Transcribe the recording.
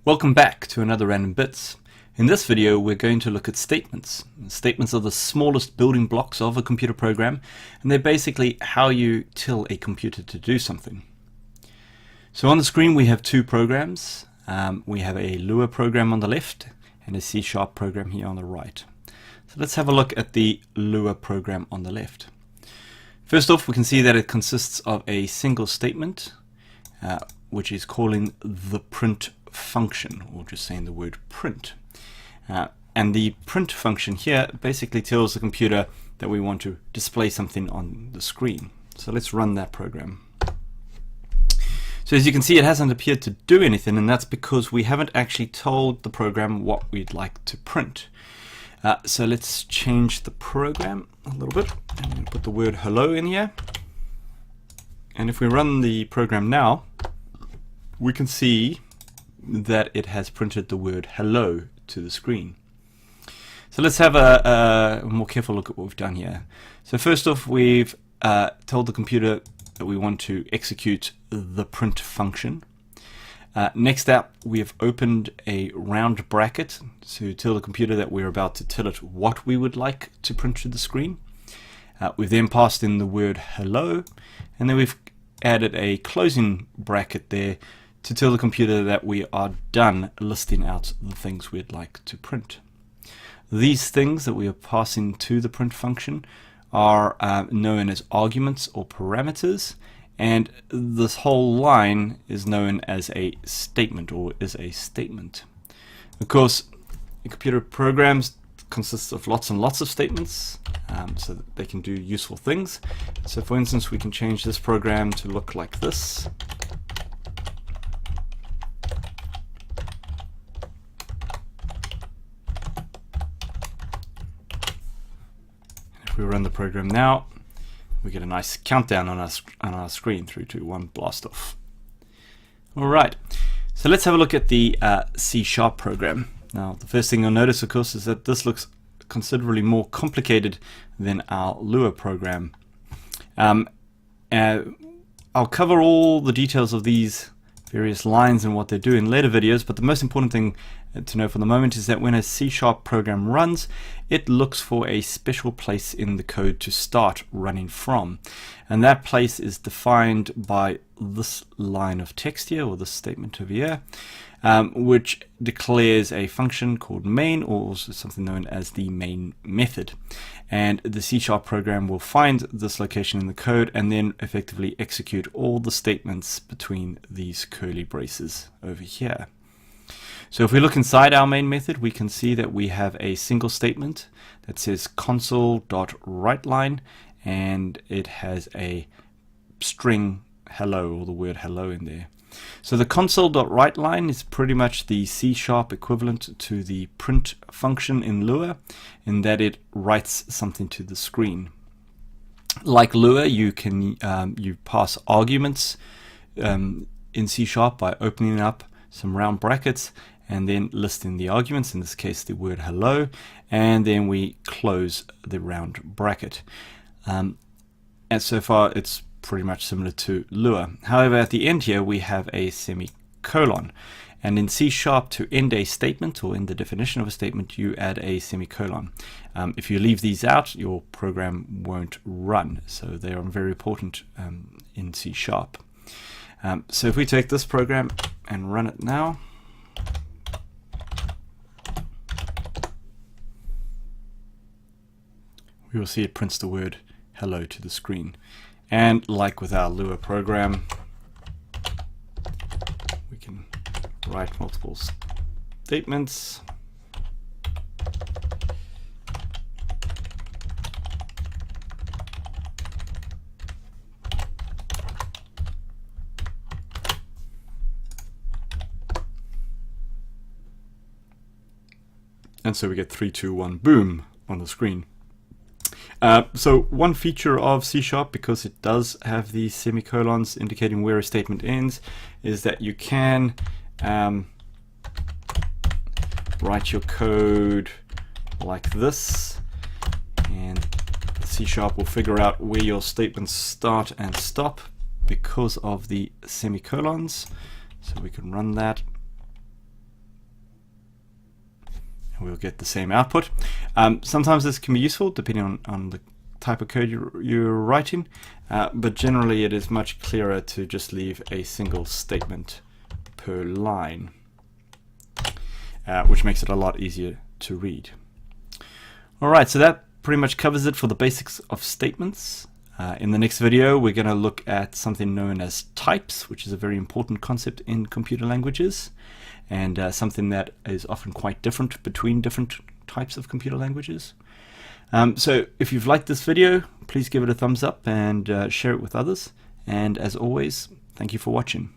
Welcome back to another Random Bits. In this video we're going to look at statements. Statements are the smallest building blocks of a computer program, and they're basically how you tell a computer to do something. So on the screen we have two programs. We have a Lua program on the left and a C# program here on the right. So let's have a look at the Lua program on the left. First off, we can see that it consists of a single statement which is calling the print function, or just saying the word print. And the print function here basically tells the computer that we want to display something on the screen. So let's run that program. So as you can see, it hasn't appeared to do anything, and that's because we haven't actually told the program what we'd like to print. So let's change the program a little bit and put the word hello in here. And if we run the program now, we can see that it has printed the word hello to the screen. So let's have a more careful look at what we've done here. So first off, we've told the computer that we want to execute the print function. Next up, we have opened a round bracket to tell the computer that we're about to tell it what we would like to print to the screen. We've then passed in the word hello, and then we've added a closing bracket there to tell the computer that we are done listing out the things we'd like to print. These things that we are passing to the print function are known as arguments or parameters, and this whole line is known as a statement, or is a statement. Of course, computer programs consist of lots and lots of statements, so that they can do useful things. So for instance, we can change this program to look like this. If we run the program now, we get a nice countdown on our screen, 3, 2, 1, blast off. Alright, so let's have a look at the C# program. Now the first thing you'll notice, of course, is that this looks considerably more complicated than our Lua program. I'll cover all the details of these various lines and what they do in later videos, but the most important thing to know for the moment is that when a C# program runs, it looks for a special place in the code to start running from, and that place is defined by this line of text here, or this statement over here, which declares a function called main, or also something known as the main method. And the C# program will find this location in the code and then effectively execute all the statements between these curly braces over here. So if we look inside our main method, we can see that we have a single statement that says console.writeLine, and it has a string hello, or the word hello in there. So the console.writeLine is pretty much the C# equivalent to the print function in Lua, in that it writes something to the screen. Like Lua, you can you pass arguments in C# by opening up some round brackets and then listing the arguments, in this case the word hello, and then we close the round bracket. And so far it's pretty much similar to Lua. However, at the end here we have a semicolon, and in C# to end a statement, or in the definition of a statement, you add a semicolon. If you leave these out, your program won't run, so they are very important in C#. So if we take this program and run it now, we will see it prints the word hello to the screen. And like with our Lua program, we can write multiple statements. And so we get 3, 2, 1, boom on the screen. So one feature of C#, because it does have these semicolons indicating where a statement ends, is that you can write your code like this, and C# will figure out where your statements start and stop because of the semicolons. So we can run that. we'll get the same output. Sometimes this can be useful depending on the type of code you're writing, but generally it is much clearer to just leave a single statement per line, which makes it a lot easier to read. Alright, so that pretty much covers it for the basics of statements. In the next video we're going to look at something known as types, which is a very important concept in computer languages, and something that is often quite different between different types of computer languages. So if you've liked this video, please give it a thumbs up and share it with others, and as always, thank you for watching.